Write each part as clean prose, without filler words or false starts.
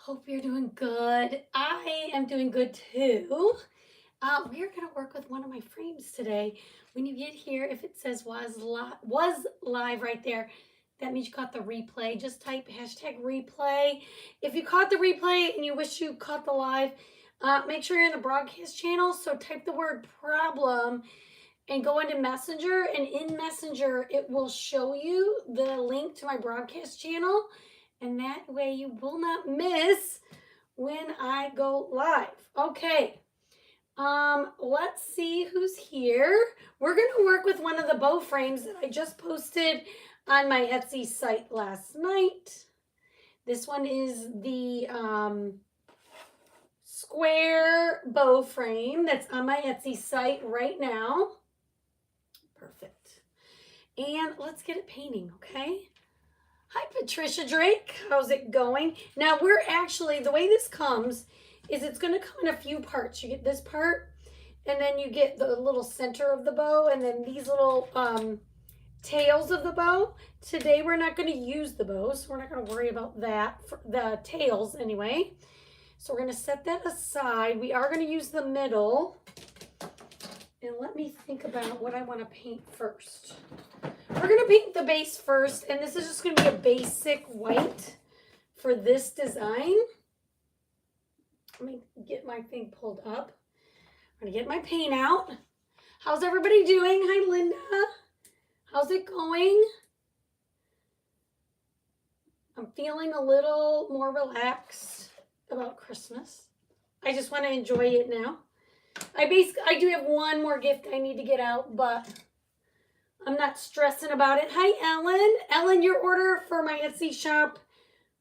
Hope you're doing good. I am doing good too. We're going to work with one of my frames today. When you get here, if it says was live right there, that means you caught the replay. Just type hashtag replay. If you caught the replay and you wish you caught the live, make sure you're in the broadcast channel. So type the word problem and go into Messenger. And in Messenger, it will show you the link to my broadcast channel. And that way you will not miss when I go live. Okay. Let's see who's here. We're going to work with one of the bow frames that I just posted on my Etsy site last night. This one is the square bow frame that's on my Etsy site right now. Perfect. And let's get it painting, okay? Hi, Patricia Drake. How's it going? Now, we're actually, the way this comes is it's going to come in a few parts. You get this part, and then you get the little center of the bow, and then these little tails of the bow. Today, we're not going to use the bows, so we're not going to worry about that, for the tails anyway. So we're going to set that aside. We are going to use the middle. And let me think about what I want to paint first. We're going to paint the base first, and this is just going to be a basic white for this design. Let me get my thing pulled up. I'm going to get my paint out. How's everybody doing? Hi, Linda. How's it going? I'm feeling a little more relaxed about Christmas. I just want to enjoy it now. I do have one more gift I need to get out, but I'm not stressing about it. Hi, Ellen. Ellen, your order for my Etsy shop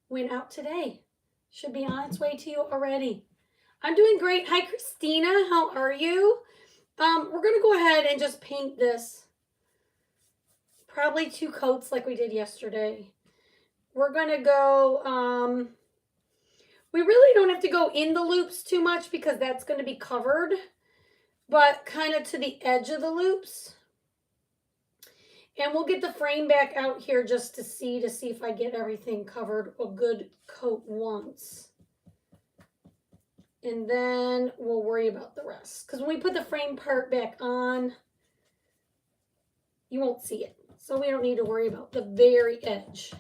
went out today. Should be on its way to you already. I'm doing great. Hi, Christina. How are you? We're going to go ahead and just paint this. Probably 2 coats like we did yesterday. We're going to go, we really don't have to go in the loops too much because that's going to be covered, but kind of to the edge of the loops. And we'll get the frame back out here just to see if I get everything covered a good coat once. And then we'll worry about the rest. Because when we put the frame part back on, you won't see it. So we don't need to worry about the very edge.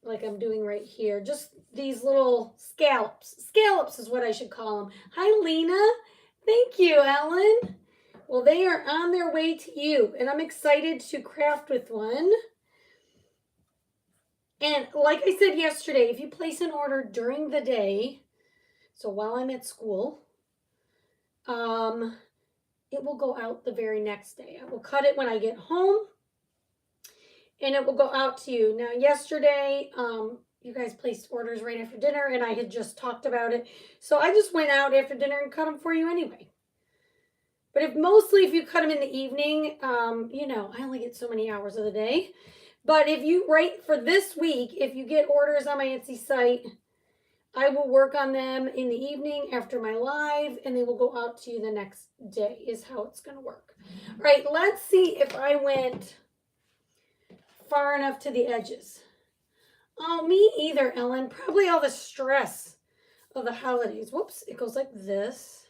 Like I'm doing right here. Just these little scallops. Scallops is what I should call them. Hi, Lena. Thank you, Ellen. Well, they are on their way to you, and I'm excited to craft with one. And like I said yesterday, if you place an order during the day, so while I'm at school, it will go out the very next day. I will cut it when I get home, and it will go out to you. Now, yesterday, you guys placed orders right after dinner, and I had just talked about it. So I just went out after dinner and cut them for you anyway. But if you cut them in the evening, you know, I only get so many hours of the day. But if you, right for this week, if you get orders on my Etsy site, I will work on them in the evening after my live, and they will go out to you the next day is how it's going to work. All right, let's see if I went far enough to the edges. Oh, me either, Ellen. Probably all the stress of the holidays. Whoops, it goes like this.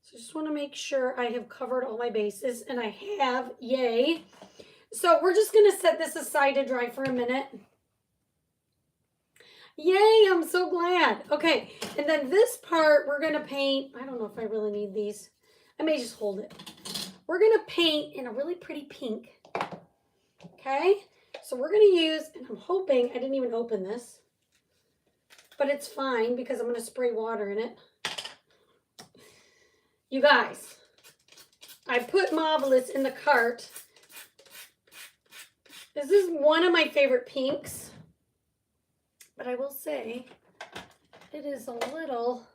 So just want to make sure I have covered all my bases, and I have, yay. So we're just going to set this aside to dry for a minute. Yay, I'm so glad. Okay, and then this part we're going to paint. I don't know if I really need these. I may just hold it. We're going to paint in a really pretty pink. Okay, so we're going to use, and I'm hoping, I didn't even open this, but it's fine because I'm going to spray water in it. You guys, I put Marvelous in the cart. This is one of my favorite pinks, but I will say it is a little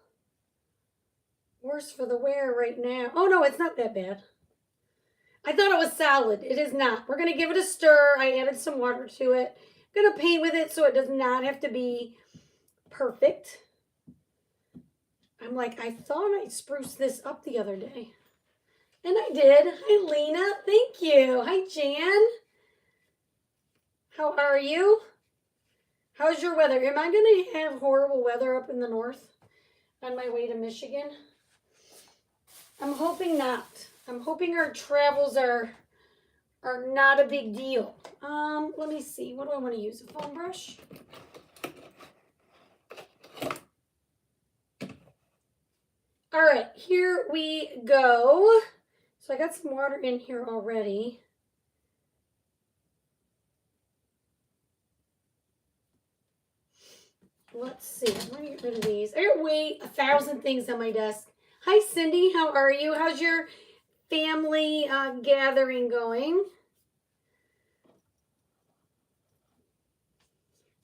worse for the wear right now. Oh no, it's not that bad. I thought it was solid. It is not. We're going to give it a stir. I added some water to it. I'm going to paint with it so it does not have to be perfect. I'm like, I thought I spruced this up the other day. And I did. Hi, Lena. Thank you. Hi, Jan. How are you? How's your weather? Am I going to have horrible weather up in the north on my way to Michigan? I'm hoping not. I'm hoping our travels are not a big deal. Let me see. What do I want to use? A foam brush? All right, here we go. So I got some water in here already. Let's see. I'm going to get rid of these. I got way 1,000 things on my desk. Hi, Cindy. How are you? How's your family gathering going?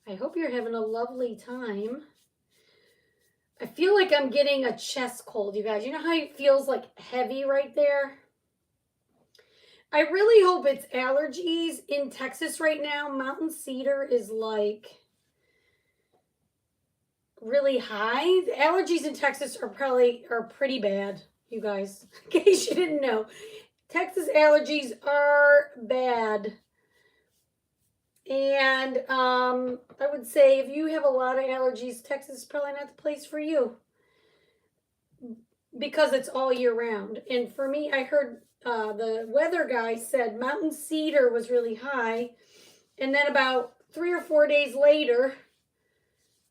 I hope you're having a lovely time. I feel like I'm getting a chest cold, you guys. You know how it feels like heavy right there? I really hope it's allergies. In Texas right now, mountain cedar is like really high. The allergies in Texas are pretty bad, you guys. In case you didn't know. Texas allergies are bad. And I would say if you have a lot of allergies, Texas is probably not the place for you because it's all year round. And for me, I heard the weather guy said mountain cedar was really high. And then about 3 or 4 days later,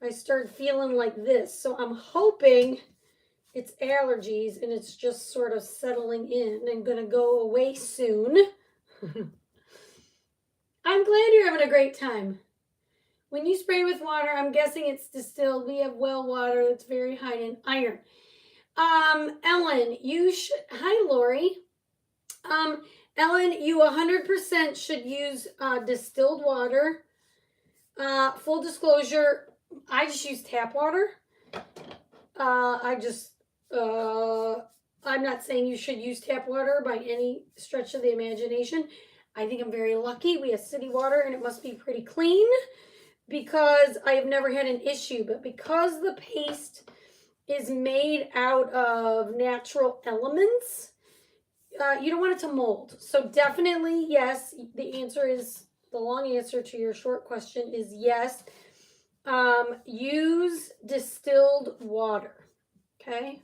I started feeling like this. So I'm hoping it's allergies and it's just sort of settling in and going to go away soon. I'm glad you're having a great time. When you spray with water, I'm guessing it's distilled. We have well water that's very high in iron. Ellen, you should, hi Lori. Ellen, you 100% should use distilled water. Full disclosure, I just use tap water. I'm not saying you should use tap water by any stretch of the imagination. I think I'm very lucky. We have city water and it must be pretty clean because I have never had an issue. But because the paste is made out of natural elements, you don't want it to mold. So definitely, yes, the long answer to your short question is yes. Use distilled water, okay?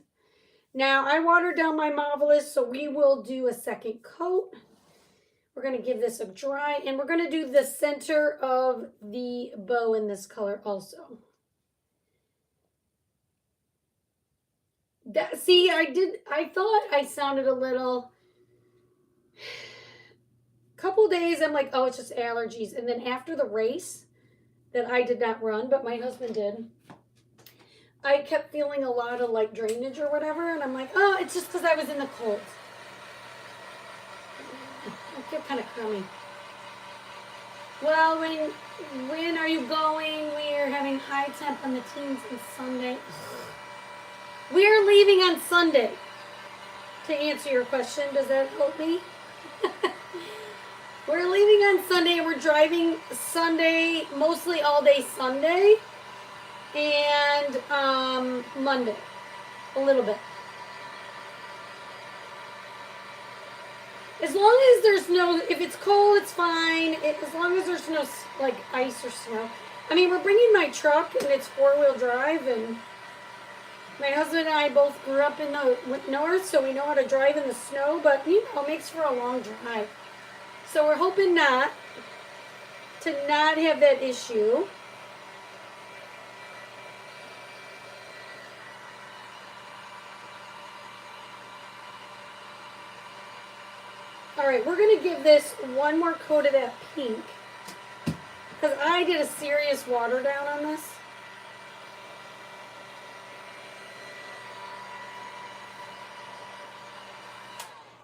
Now, I watered down my Marvelous, so we will do a second coat. We're going to give this a dry, and we're going to do the center of the bow in this color also. See, I thought I sounded a little, couple days, I'm like, oh, it's just allergies. And then after the race that I did not run, but my husband did, I kept feeling a lot of like drainage or whatever. And I'm like, oh, it's just because I was in the cold. I feel kind of crummy. Well, when are you going? We are having high temp on the teens on Sunday. We are leaving on Sunday. To answer your question, does that help me? We're leaving on Sunday. We're driving Sunday, mostly all day Sunday, and Monday, a little bit. As long as there's no, if it's cold, it's fine. As long as there's no like ice or snow. I mean, we're bringing my truck and it's 4-wheel drive, and my husband and I both grew up in the north, so we know how to drive in the snow, but you know, it makes for a long drive. So we're hoping not have that issue. All right, we're going to give this one more coat of that pink because I did a serious water down on this.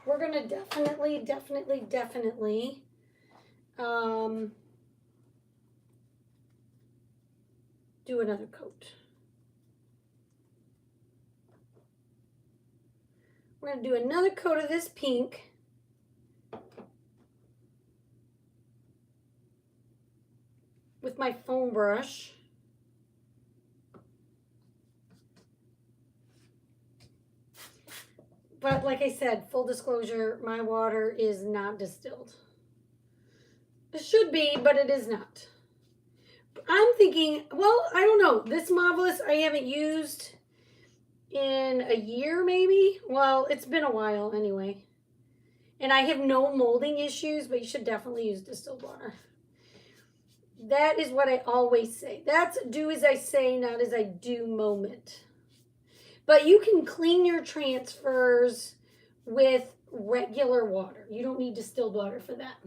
We're going to definitely do another coat. We're going to do another coat of this pink. With my foam brush. But like I said, full disclosure, my water is not distilled. It should be, but it is not. I'm thinking thinking, well, I don't know. This Marvelous I haven't used in a year maybe. Well, it's been a while anyway. And I have no molding issues, but you should definitely use distilled water. That is what I always say. That's do as I say, not as I do moment. But you can clean your transfers with regular water. You don't need distilled water for that.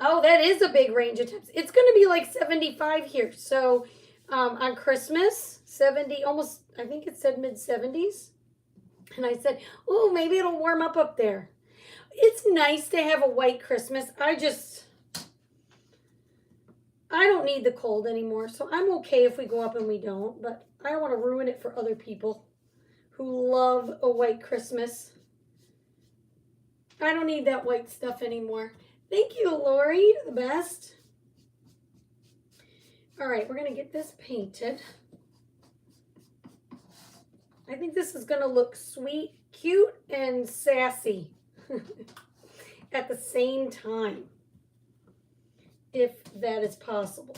Oh, that is a big range of temps. It's going to be like 75 here. So on Christmas, 70, almost, I think it said mid-70s. And I said, oh, maybe it'll warm up there. It's nice to have a white Christmas. I don't need the cold anymore. So I'm okay if we go up and we don't. But I don't want to ruin it for other people who love a white Christmas. I don't need that white stuff anymore. Thank you, Lori. You're the best. All right, we're going to get this painted. I think this is going to look sweet, cute, and sassy at the same time, if that is possible.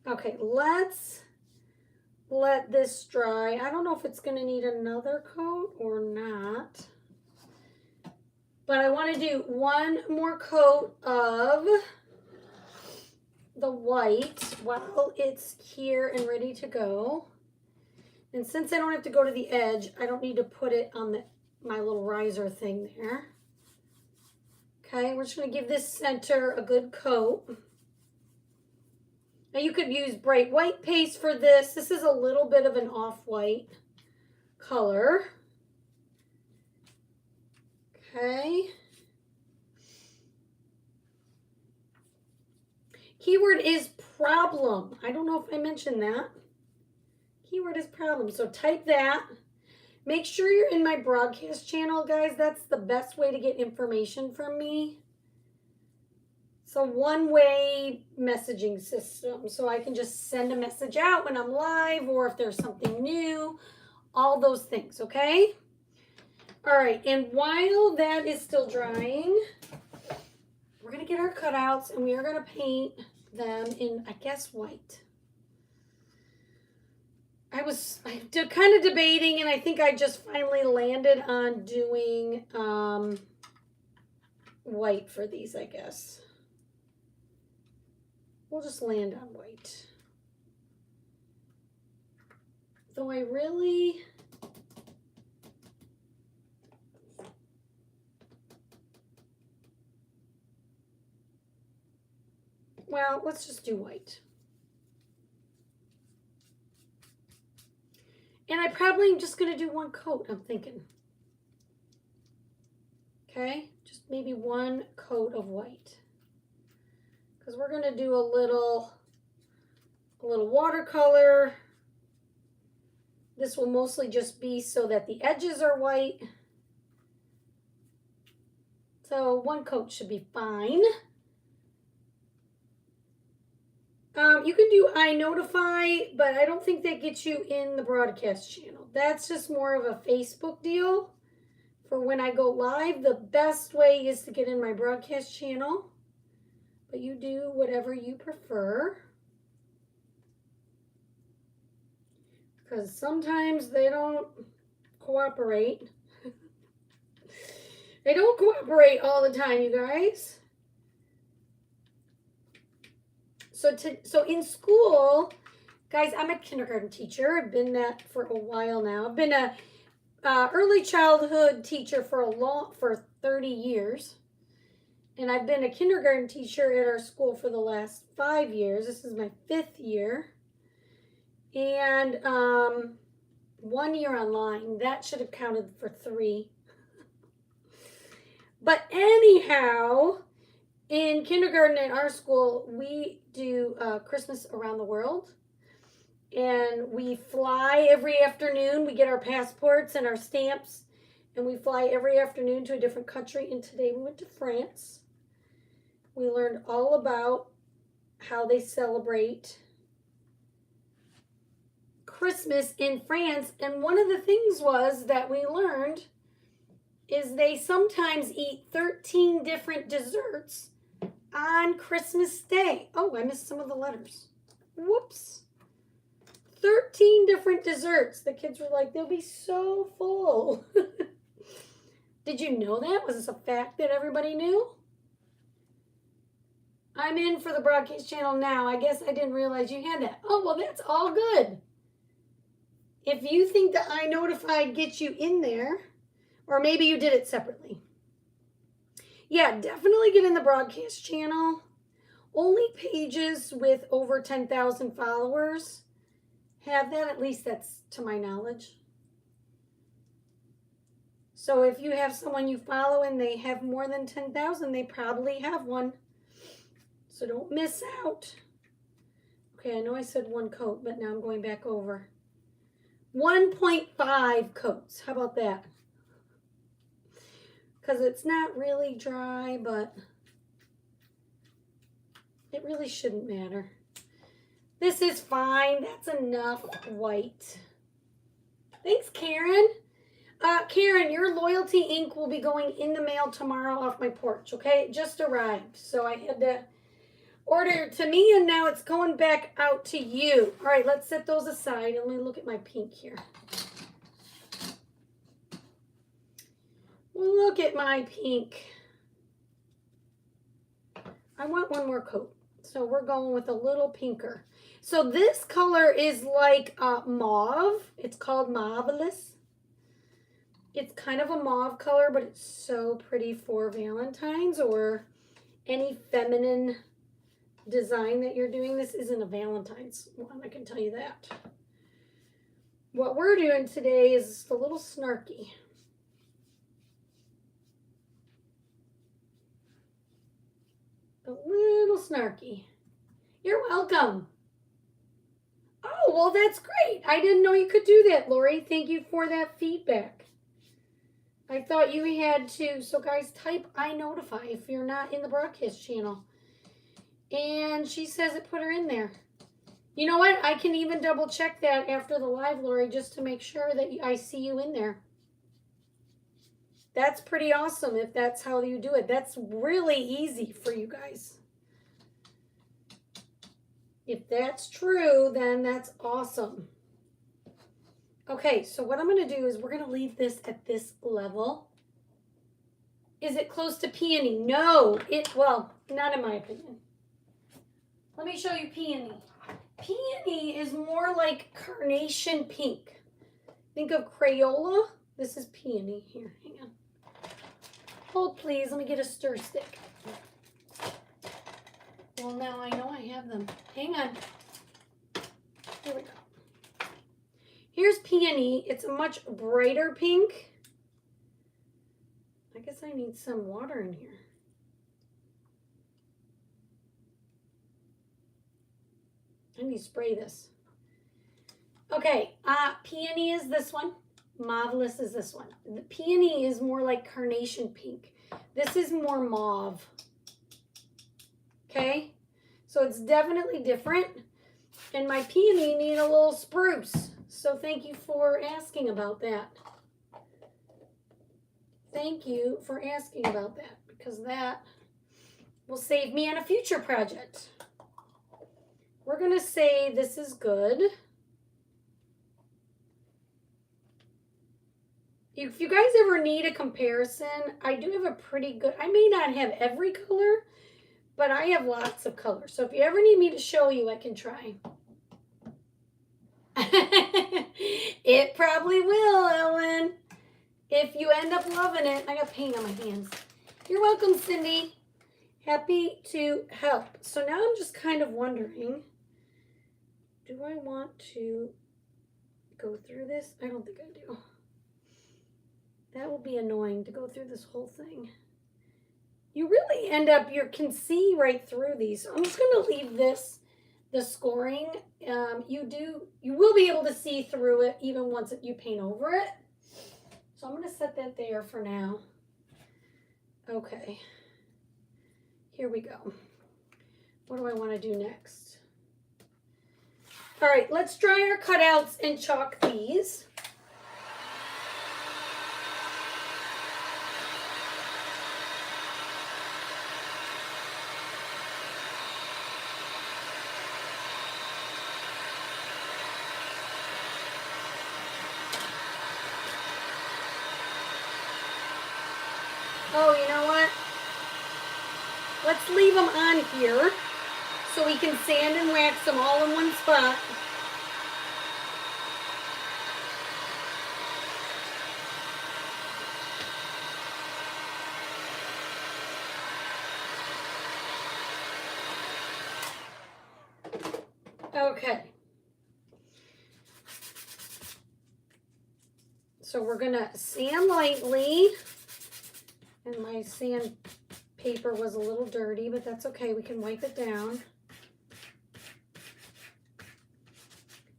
Okay, let's let this dry. I don't know if it's going to need another coat or not. But I want to do one more coat of the white while it's here and ready to go. And since I don't have to go to the edge, I don't need to put it on my little riser thing there. Okay, we're just going to give this center a good coat. Now you could use bright white paste for this. This is a little bit of an off-white color. Okay. Keyword is problem. I don't know if I mentioned that. Keyword is problem. So type that. Make sure you're in my broadcast channel, guys. That's the best way to get information from me. It's a one-way messaging system. So I can just send a message out when I'm live or if there's something new. All those things, okay? All right, and while that is still drying, we're going to get our cutouts and we are going to paint them in, I guess, white. I was kind of debating, and I think I just finally landed on doing white for these, I guess. We'll just land on white. Though I really... Well, let's just do white. And I probably am just going to do one coat, I'm thinking. Okay, just maybe one coat of white. Because we're going to do a little watercolor. This will mostly just be so that the edges are white. So one coat should be fine. You can do iNotify, but I don't think that gets you in the broadcast channel. That's just more of a Facebook deal for when I go live. The best way is to get in my broadcast channel, but you do whatever you prefer. Because sometimes they don't cooperate. They don't cooperate all the time, you guys. So in school, guys, I'm a kindergarten teacher. I've been that for a while now. I've been a early childhood teacher for 30 years. And I've been a kindergarten teacher at our school for the last 5 years. This is my 5th year. And 1 year online. That should have counted for 3. But anyhow, in kindergarten at our school, we do Christmas around the world. And we fly every afternoon. We get our passports and our stamps. And we fly every afternoon to a different country. And today we went to France. We learned all about how they celebrate Christmas in France. And one of the things was that we learned is they sometimes eat 13 different desserts on Christmas Day. Oh, I missed some of the letters. Whoops. 13 different desserts. The kids were like, they'll be so full. Did you know that? Was this a fact that everybody knew? I'm in for the broadcast channel now. I guess I didn't realize you had that. Oh, well, that's all good. If you think that I notified gets you in there, or maybe you did it separately. Yeah, definitely get in the broadcast channel. Only pages with over 10,000 followers have that. At least that's to my knowledge. So if you have someone you follow and they have more than 10,000, they probably have one. So don't miss out. Okay, I know I said 1 coat, but now I'm going back over. 1.5 coats. How about that? Because it's not really dry, but it really shouldn't matter. This is fine. That's enough white. Thanks, Karen. Karen, your loyalty ink will be going in the mail tomorrow off my porch, okay? It just arrived, so I had to order it to me, and now it's going back out to you. All right, let's set those aside. Let me look at my pink here. Look at my pink. I want 1 more coat, so we're going with a little pinker. So this color is like mauve. It's called Marvelous. It's kind of a mauve color, but it's so pretty for Valentine's or any feminine design that you're doing. This isn't a Valentine's one, I can tell you that. What we're doing today is a little snarky. A little snarky. You're welcome. Oh, well, that's great. I didn't know you could do that, Lori. Thank you for that feedback. I thought you had to. So, guys, type I notify if you're not in the broadcast channel. And she says it put her in there. You know what? I can even double check that after the live, Lori, just to make sure that I see you in there. That's pretty awesome if that's how you do it. That's really easy for you guys. If that's true, then that's awesome. Okay, so what I'm going to do is we're going to leave this at this level. Is it close to peony? No, well, not in my opinion. Let me show you peony. Peony is more like carnation pink. Think of Crayola. This is peony. Here, hang on. Hold, please. Let me get a stir stick. Well, now I know I have them. Hang on. Here we go. Here's peony. It's a much brighter pink. I guess I need some water in here. I need to spray this. Okay, peony is this one. Marvelous is this one. The peony is more like carnation pink. This is more mauve. Okay, so it's definitely different. And my peony need a little spruce. So thank you for asking about that. Thank you for asking about that, because that will save me on a future project. We're going to say this is good. If you guys ever need a comparison, I do have a pretty good, I may not have every color, but I have lots of colors. So if you ever need me to show you, I can try. It probably will, Ellen. If you end up loving it. I got paint on my hands. You're welcome, Cindy. Happy to help. So now I'm just kind of wondering, do I want to go through this? I don't think I do. That will be annoying to go through this whole thing. You really end up, you can see right through these. So I'm just going to leave this, the scoring. You will be able to see through it even once you paint over it. So I'm going to set that there for now. Okay. Here we go. What do I want to do next? All right, let's dry our cutouts and chalk these. Let's leave them on here so we can sand and wax them all in one spot. Okay. So we're gonna sand lightly, and my sand paper was a little dirty, but that's okay. We can wipe it down.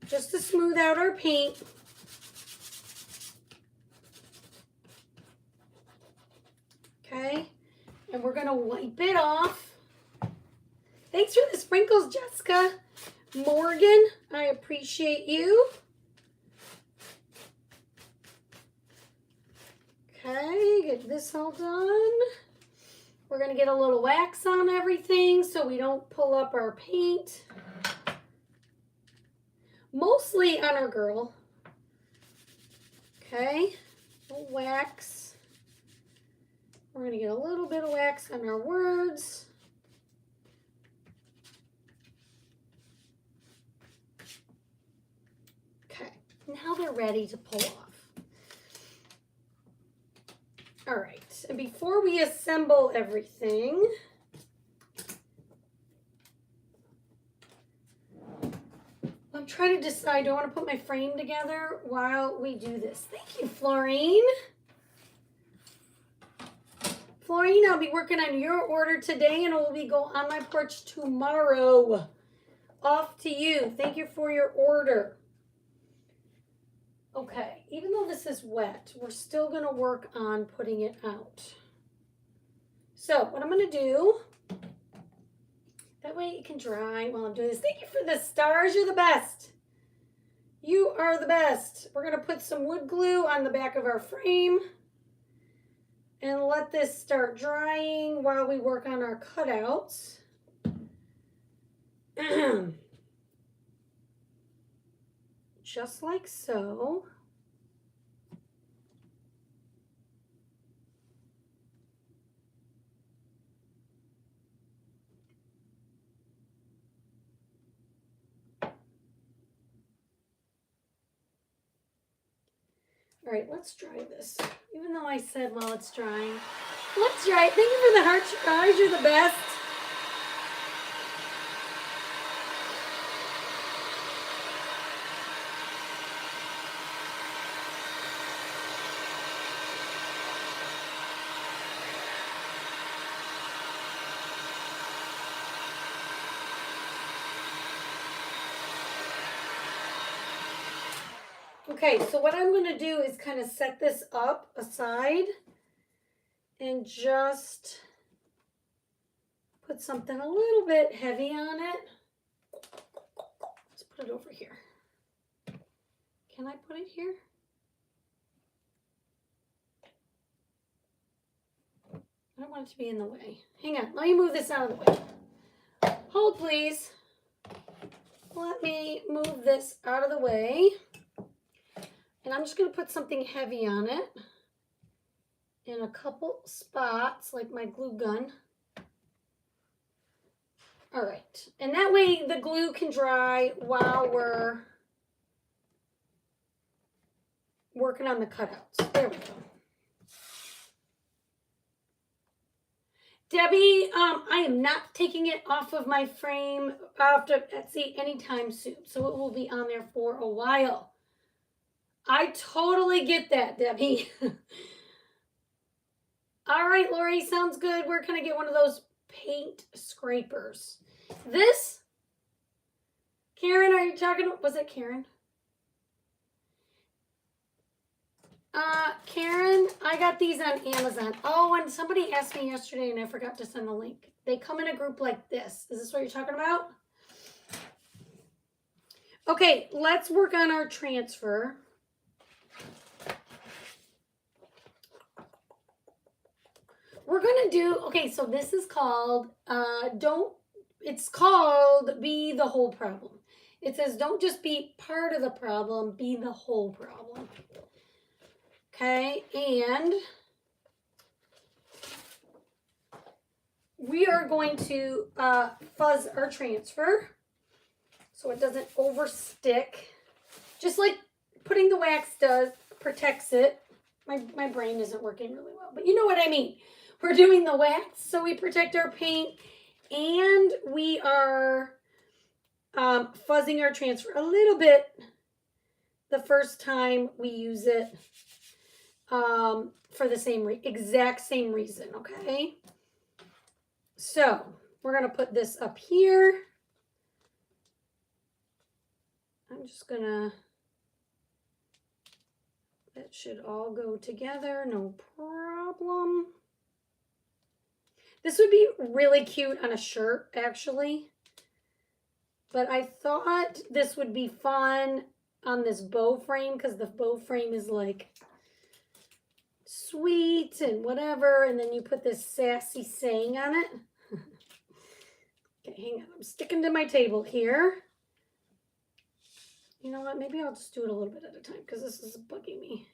Just to smooth out our paint. Okay, and we're gonna wipe it off. Thanks for the sprinkles, Jessica. Morgan, I appreciate you. Okay, get this all done. We're gonna get a little wax on everything so we don't pull up our paint. Mostly on our girl. Okay, wax. We're gonna get a little bit of wax on our words. Okay, now they're ready to pull off. All right, and before we assemble everything, I'm trying to decide, do I want to put my frame together while we do this? Thank you, Florine. Florine, I'll be working on your order today and it will be go on my porch tomorrow. Off to you. Thank you for your order. Okay, even though this is wet, we're still going to work on putting it out. So what I'm going to do, that way it can dry while I'm doing this. Thank you for the stars. You're the best. You are the best. We're going to put some wood glue on the back of our frame and let this start drying while we work on our cutouts. Just like so. All right, let's dry this. Even though I said while it's drying, let's dry it. Thank you for the heart, guys. You're the best. Okay, so what I'm going to do is kind of set this up aside and just put something a little bit heavy on it. Let's put it over here. Can I put it here? I don't want it to be in the way. Hang on, let me move this out of the way. Hold, please. Let me move this out of the way. And I'm just going to put something heavy on it in a couple spots, like my glue gun. All right. And that way the glue can dry while we're working on the cutouts. There we go. Debbie, I am not taking it off of my frame after Etsy anytime soon. So it will be on there for a while. I totally get that, Debbie. All right, Lori, sounds good. Where can I get one of those paint scrapers? This? Karen, are you talking? Was it Karen? Karen, I got these on Amazon. Oh, and somebody asked me yesterday and I forgot to send the link. They come in a group like this. Is this what you're talking about? Okay, let's work on our transfer. We're going to do, okay, so this is called, it's called Be the Whole Problem. It says don't just be part of the problem, be the whole problem. Okay, and we are going to fuzz our transfer so it doesn't overstick. Just like putting the wax does, protects it. My brain isn't working really well, but you know what I mean. We're doing the wax so we protect our paint, and we are fuzzing our transfer a little bit the first time we use it for the exact same reason, okay? So we're going to put this up here. I'm just going to, that should all go together, no problem. This would be really cute on a shirt, actually. But I thought this would be fun on this bow frame because the bow frame is like sweet and whatever. And then you put this sassy saying on it. Okay, hang on. I'm sticking to my table here. You know what? Maybe I'll just do it a little bit at a time because this is bugging me.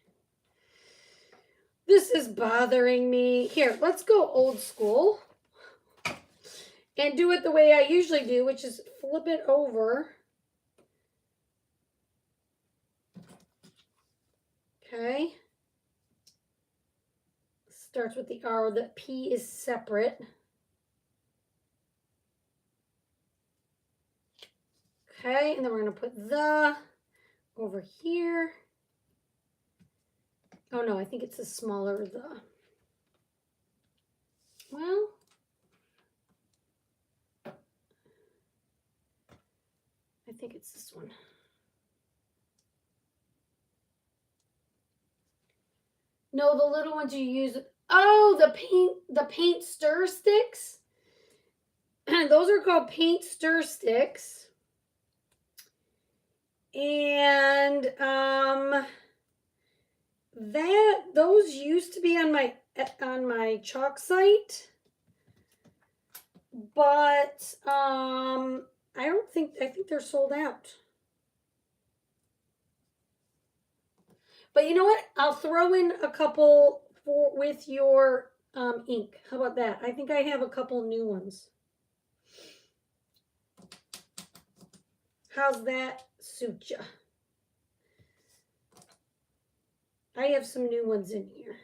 This is bothering me. Here, let's go old school and do it the way I usually do, which is flip it over. Okay. Starts with the R. The P is separate. Okay, and then we're going to put the over here. Oh no, I think it's a smaller the. Well, I think it's this one. No, the little ones you use. Oh, the paint stir sticks. Those are called paint stir sticks. And those used to be on my chalk site, but I think they're sold out. But you know what? I'll throw in a couple with your ink. How about that? I think I have a couple new ones. How's that suit ya? I have some new ones in here.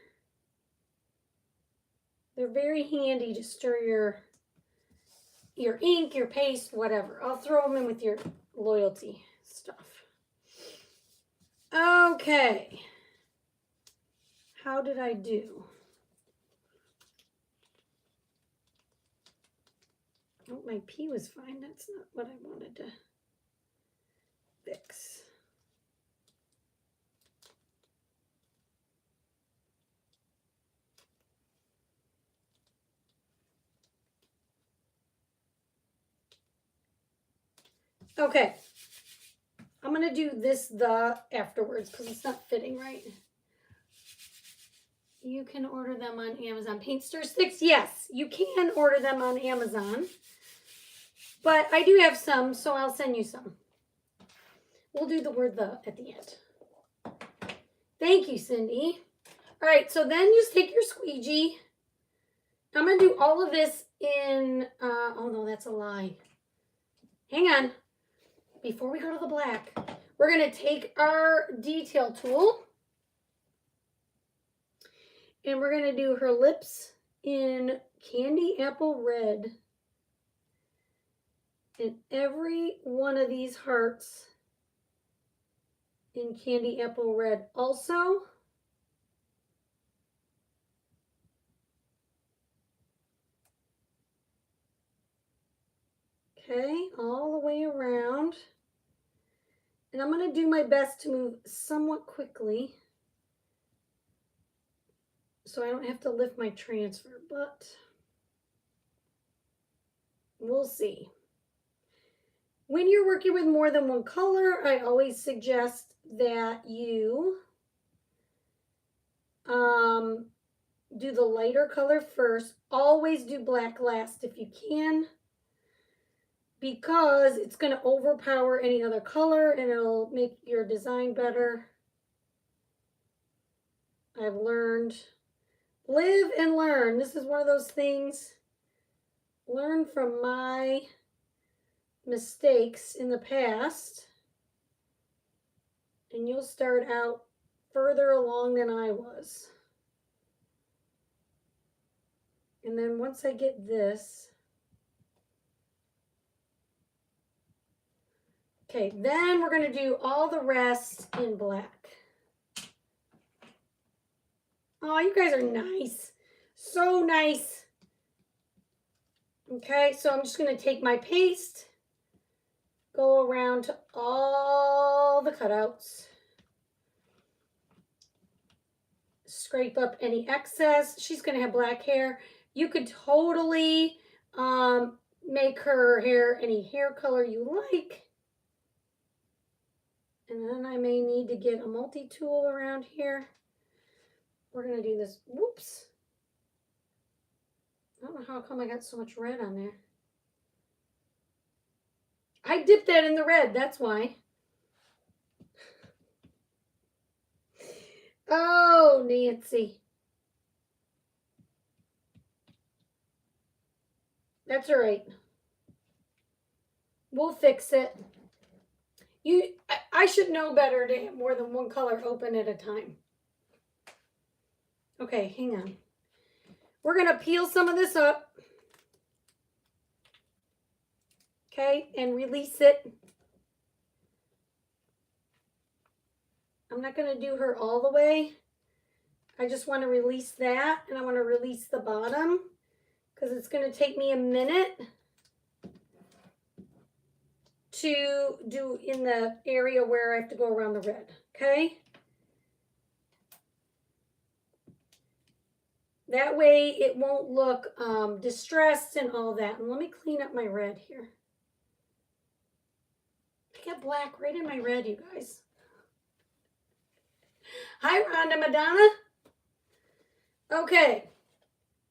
They're very handy to stir your ink, your paste, whatever. I'll throw them in with your loyalty stuff. Okay. How did I do? Oh, my P was fine. That's not what I wanted to fix. Okay. I'm going to do the afterwards because it's not fitting right. You can order them on Amazon. Paint stir sticks? Yes, you can order them on Amazon. But I do have some, so I'll send you some. We'll do the word the at the end. Thank you, Cindy. All right, so then just take your squeegee. I'm going to do all of this in, oh no, that's a lie. Hang on. Before we go to the black, we're going to take our detail tool and we're going to do her lips in candy apple red. And every one of these hearts in candy apple red also. Okay, all the way around. And I'm going to do my best to move somewhat quickly so I don't have to lift my transfer, but we'll see. When you're working with more than one color, I always suggest that you do the lighter color first. Always do black last if you can, because it's going to overpower any other color and it'll make your design better. I've learned. Live and learn. This is one of those things learn from my mistakes in the past, and you'll start out further along than I was. And then once I get this, okay, then we're going to do all the rest in black. Oh, you guys are nice. So nice. Okay, so I'm just going to take my paste, go around to all the cutouts, scrape up any excess. She's going to have black hair. You could totally make her hair any hair color you like. And then I may need to get a multi-tool around here. We're going to do this. Whoops. I don't know how come I got so much red on there. I dipped that in the red, that's why. Oh, Nancy. That's all right. We'll fix it. I should know better to have more than one color open at a time. Okay, hang on. We're going to peel some of this up. Okay, and release it. I'm not going to do her all the way. I just want to release that, and I want to release the bottom because it's going to take me a minute to do in the area where I have to go around the red, okay? That way it won't look distressed and all that. And let me clean up my red here. I got black right in my red, you guys. Hi, Rhonda Madonna. Okay,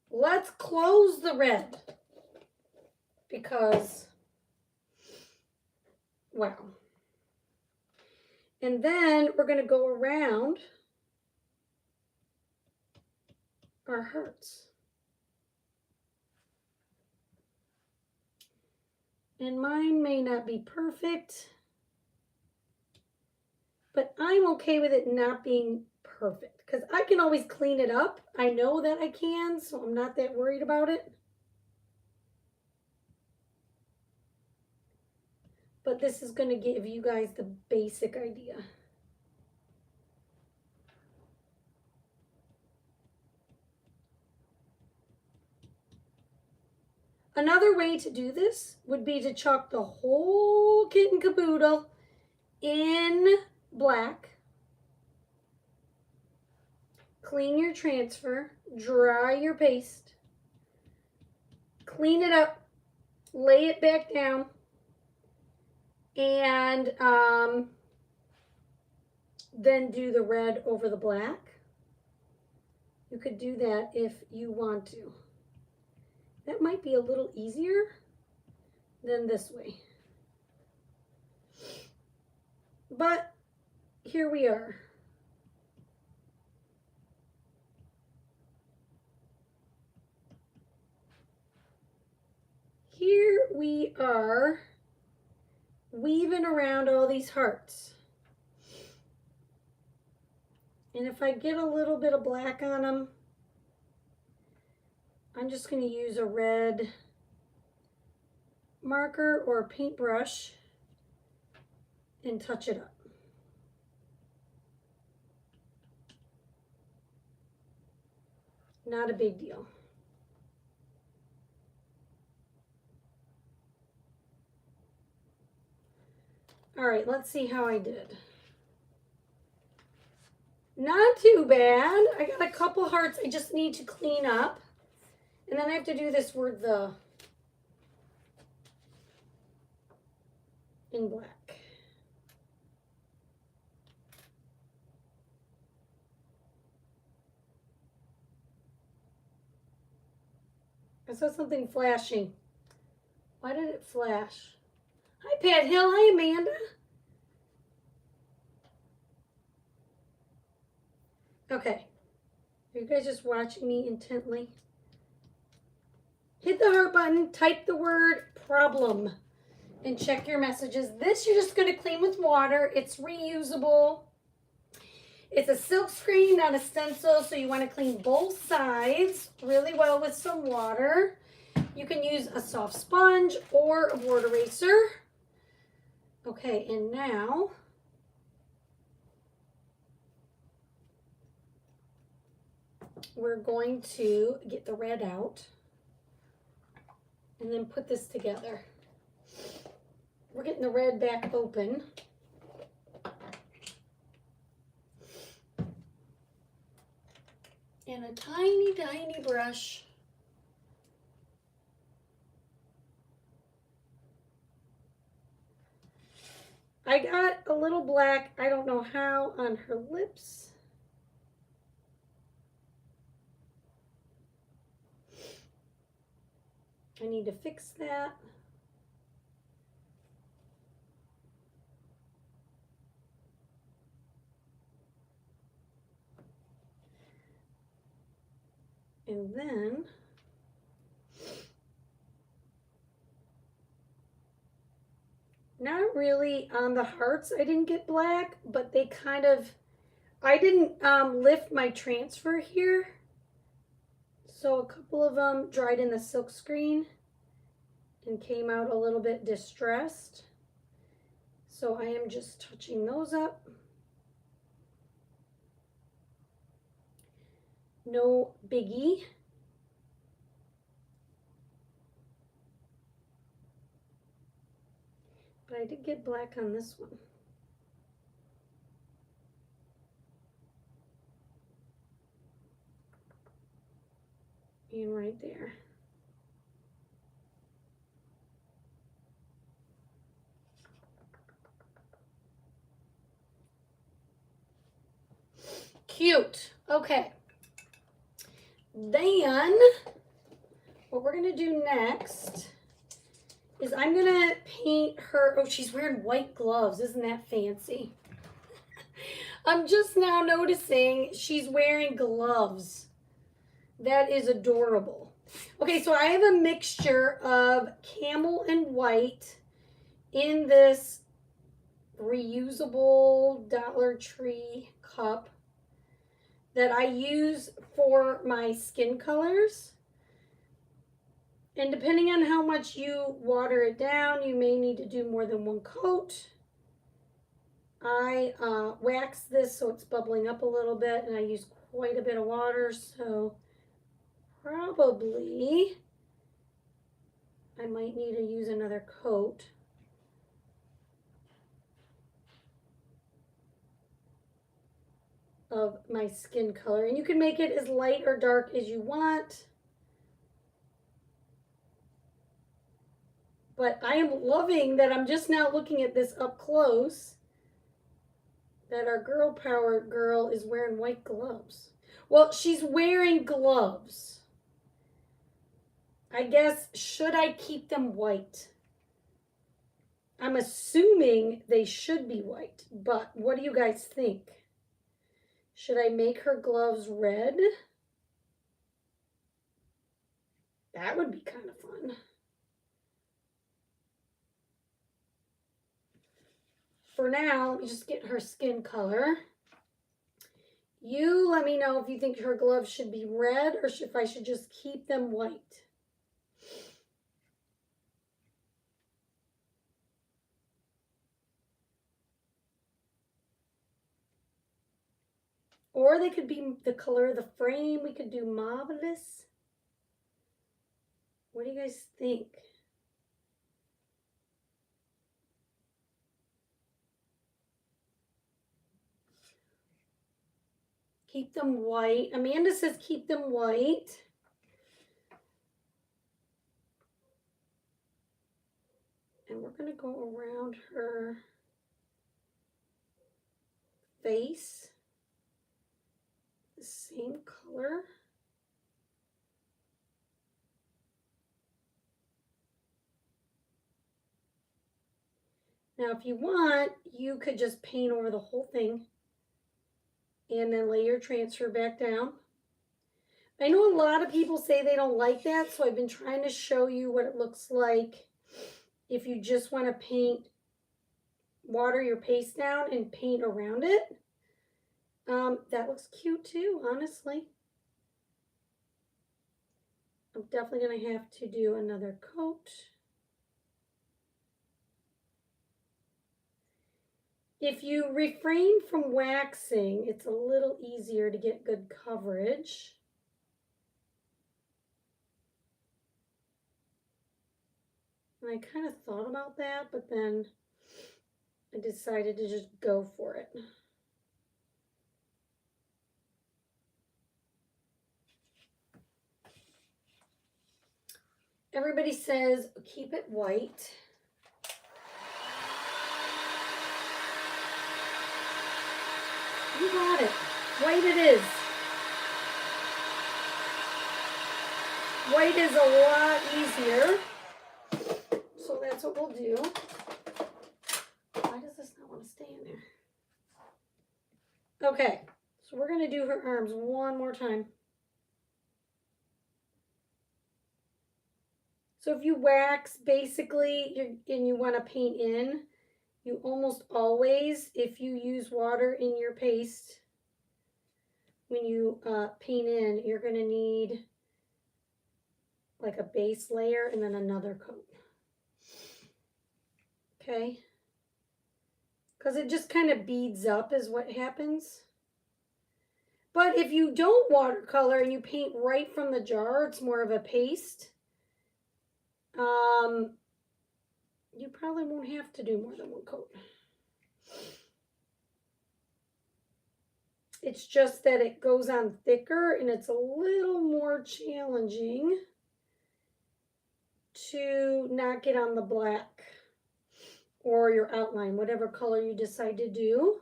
let's close the red because, wow. And then we're going to go around our hearts. And mine may not be perfect, but I'm okay with it not being perfect because I can always clean it up. I know that I can, so I'm not that worried about it. But this is going to give you guys the basic idea. Another way to do this would be to chalk the whole kit and caboodle in black. Clean your transfer, dry your paste, clean it up, lay it back down, and then do the red over the black. You could do that if you want to. That might be a little easier than this way. But here we are. Here we are weaving around all these hearts. And if I get a little bit of black on them, I'm just going to use a red marker or a paintbrush and touch it up. Not a big deal. All right, let's see how I did. Not too bad. I got a couple hearts I just need to clean up. And then I have to do this word the in black. I saw something flashing. Why did it flash? Hi, Pat Hill. Hi, Amanda. Okay. Are you guys just watching me intently? hit the heart button, type the word problem, and check your messages. This you're just going to clean with water. It's reusable. It's a silk screen, not a stencil, so you want to clean both sides really well with some water. You can use a soft sponge or a board eraser. Okay, and now we're going to get the red out and then put this together. We're getting the red back open. And a tiny, tiny brush. I got a little black, I don't know how, on her lips. I need to fix that. And then not really on the hearts, I didn't get black, but they kind of, I didn't lift my transfer here. So a couple of them dried in the silk screen and came out a little bit distressed. So I am just touching those up. No biggie. But I did get black on this one. And right there. Cute. Okay. Then what we're going to do next is I'm going to paint her. Oh, she's wearing white gloves. Isn't that fancy? I'm just now noticing she's wearing gloves. That is adorable. Okay, so I have a mixture of camel and white in this reusable Dollar Tree cup that I use for my skin colors. And depending on how much you water it down, you may need to do more than one coat. I wax this so it's bubbling up a little bit, and I use quite a bit of water, so probably I might need to use another coat. Of my skin color, and you can make it as light or dark as you want, but I am loving that I'm just now looking at this up close, that our girl power girl is wearing white gloves. Well, she's wearing gloves. I guess, should I keep them white? I'm assuming they should be white, but what do you guys think? Should I make her gloves red? That would be kind of fun. For now, let me just get her skin color. You let me know if you think her gloves should be red or if I should just keep them white. Or they could be the color of the frame. We could do marvelous. What do you guys think? Keep them white. Amanda says keep them white. And we're going to go around her face. The same color. Now, if you want, you could just paint over the whole thing and then lay your transfer back down. I know a lot of people say they don't like that, so I've been trying to show you what it looks like if you just want to paint, water your paste down and paint around it. That looks cute too, honestly. I'm definitely going to have to do another coat. If you refrain from waxing, it's a little easier to get good coverage. And I kind of thought about that, but then I decided to just go for it. Everybody says keep it white. You got it. White it is. White is a lot easier. So that's what we'll do. Why does this not want to stay in there? Okay, so we're going to do her arms one more time. So if you wax, basically, and you want to paint in, you almost always, if you use water in your paste, when you paint in, you're going to need like a base layer and then another coat. Okay? Because it just kind of beads up is what happens. But if you don't watercolor and you paint right from the jar, it's more of a paste. You probably won't have to do more than one coat. It's just that it goes on thicker and it's a little more challenging to not get on the black or your outline, whatever color you decide to do.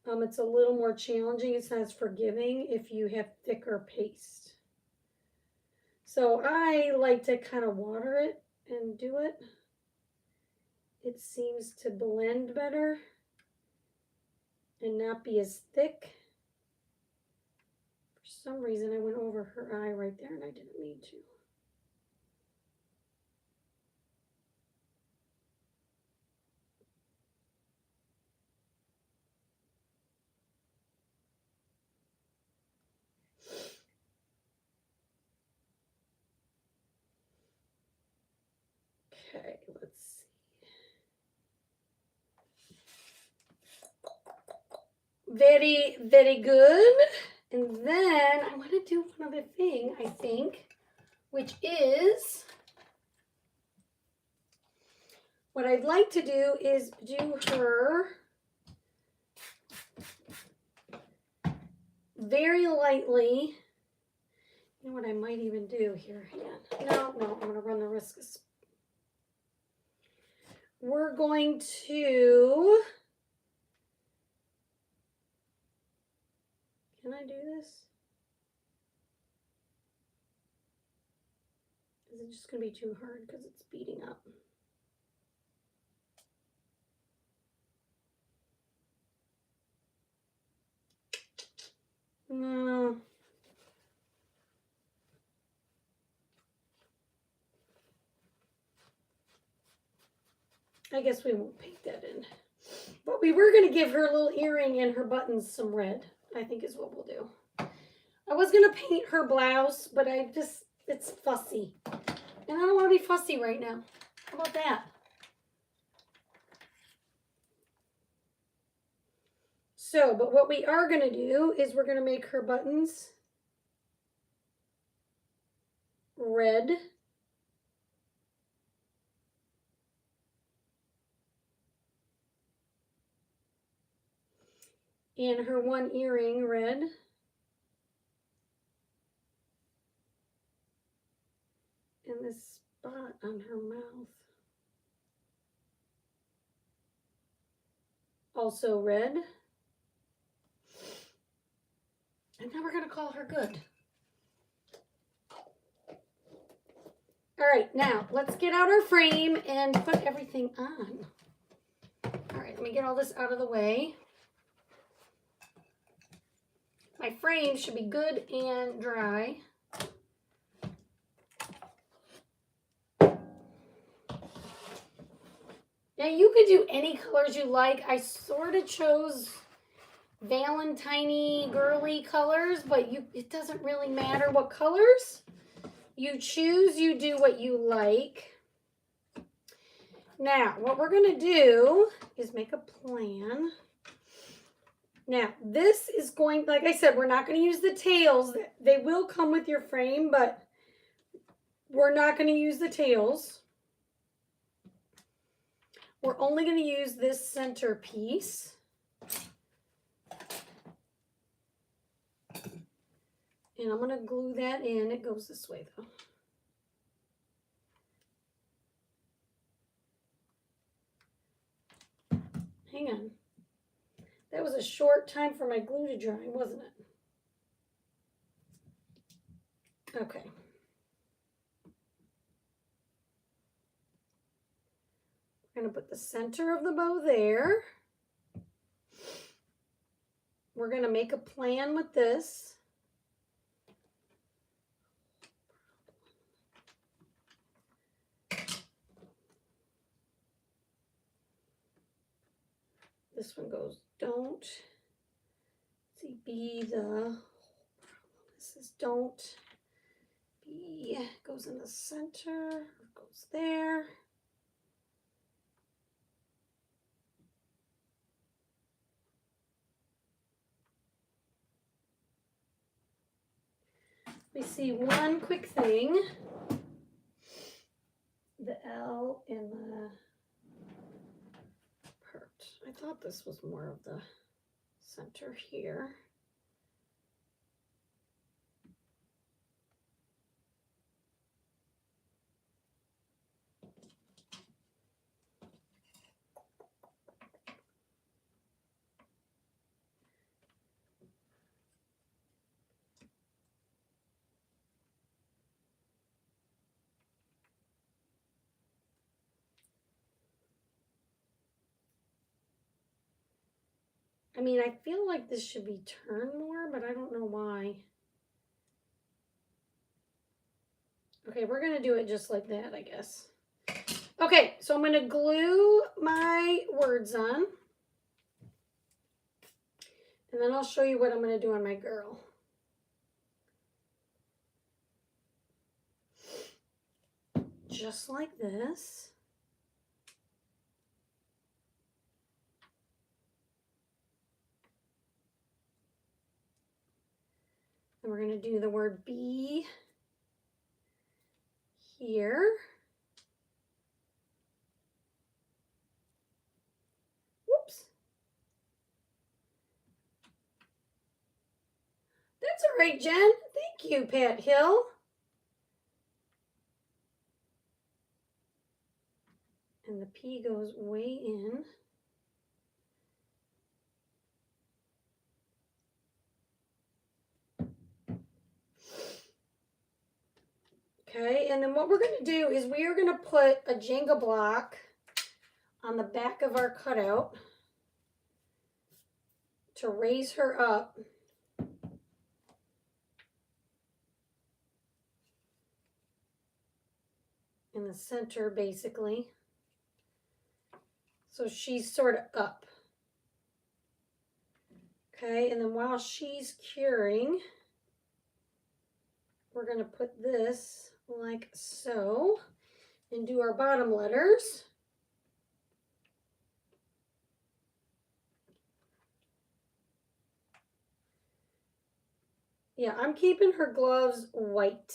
It's a little more challenging. It's not as forgiving if you have thicker paste. So I like to kind of water it and do it. It seems to blend better and not be as thick. For some reason, I went over her eye right there and I didn't need to. Okay, let's see. Very, very good. And then I want to do one other thing, I think, which is, what I'd like to do is do her very lightly. You know what I might even do here? No, I'm going to run the risk of... We're going to... Can I do this? Is it just going to be too hard because it's beating up? No. I guess we won't paint that in. But we were going to give her a little earring and her buttons some red, I think is what we'll do. I was going to paint her blouse, but it's fussy. And I don't want to be fussy right now. How about that? So, but what we are going to do is we're going to make her buttons red. And her one earring red. And this spot on her mouth also red. And now we're going to call her good. All right, now let's get out our frame and put everything on. All right, let me get all this out of the way. My frame should be good and dry. Now you could do any colors you like. I sort of chose Valentine-y, girly colors, but it doesn't really matter what colors you choose. You do what you like. Now, what we're going to do is make a plan. Now, this is going, like I said, we're not going to use the tails. They will come with your frame, but we're not going to use the tails. We're only going to use this center piece. And I'm going to glue that in. It goes this way, though. Hang on. That was a short time for my glue to dry, wasn't it? Okay. We're going to put the center of the bow there. We're going to make a plan with this. This one goes, don't. See, be the, this is don't. Be goes in the center, goes there. We see one quick thing. The L in the part. I thought this was more of the center here. I mean, I feel like this should be turned more, but I don't know why. Okay, we're going to do it just like that, I guess. Okay, so I'm going to glue my words on. And then I'll show you what I'm going to do on my girl. Just like this. And we're going to do the word be here. Whoops. That's all right, Jen. Thank you, Pat Hill. And the P goes way in. Okay, and then what we're going to do is we are going to put a Jenga block on the back of our cutout to raise her up. In the center, basically. So she's sort of up. Okay, and then while she's curing, we're going to put this like so and do our bottom letters. Yeah, I'm keeping her gloves white.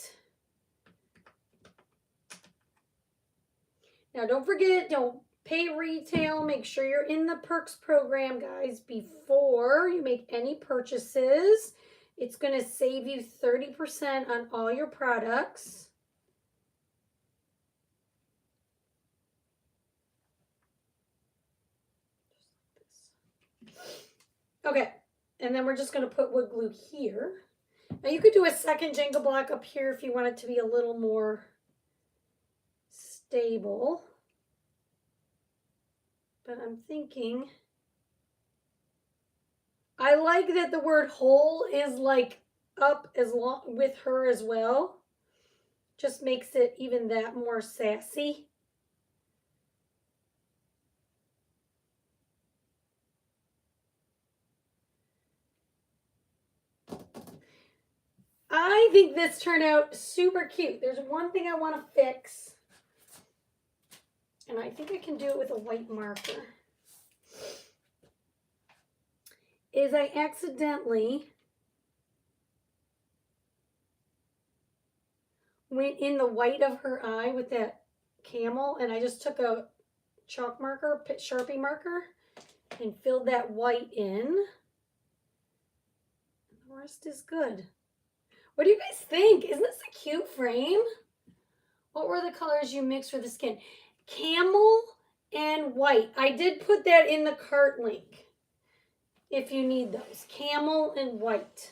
Now, don't forget, don't pay retail. Make sure you're in the Perks program, guys, before you make any purchases. It's going to save you 30% on all your products. Okay, and then we're just going to put wood glue here. Now, you could do a second Jenga block up here if you want it to be a little more stable. But I'm thinking, I like that the word whole is like up as long with her as well. Just makes it even that more sassy. I think this turned out super cute. There's one thing I want to fix. And I think I can do it with a white marker. Is I accidentally went in the white of her eye with that camel, and I just took a chalk marker, Sharpie marker, and filled that white in. The rest is good. What do you guys think? Isn't this a cute frame? What were the colors you mixed for the skin? Camel and white. I did put that in the cart link if you need those. Camel and white.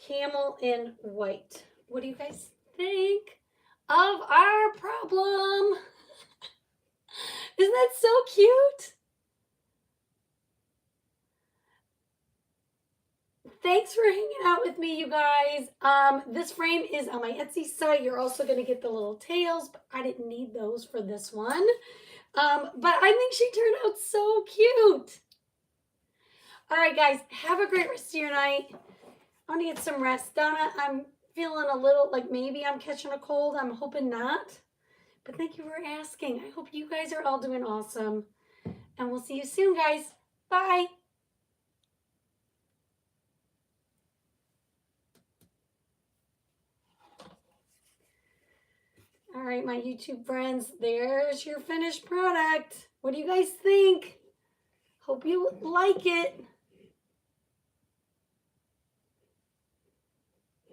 Camel and white. What do you guys think of our problem? Isn't that so cute? Thanks for hanging out with me, you guys. This frame is on my Etsy site. You're also going to get the little tails, but I didn't need those for this one. But I think she turned out so cute. All right, guys, have a great rest of your night. I'm going to get some rest. Donna, I'm feeling a little like maybe I'm catching a cold. I'm hoping not. But thank you for asking. I hope you guys are all doing awesome. And we'll see you soon, guys. Bye. All right, my YouTube friends, there's your finished product. What do you guys think? Hope you like it.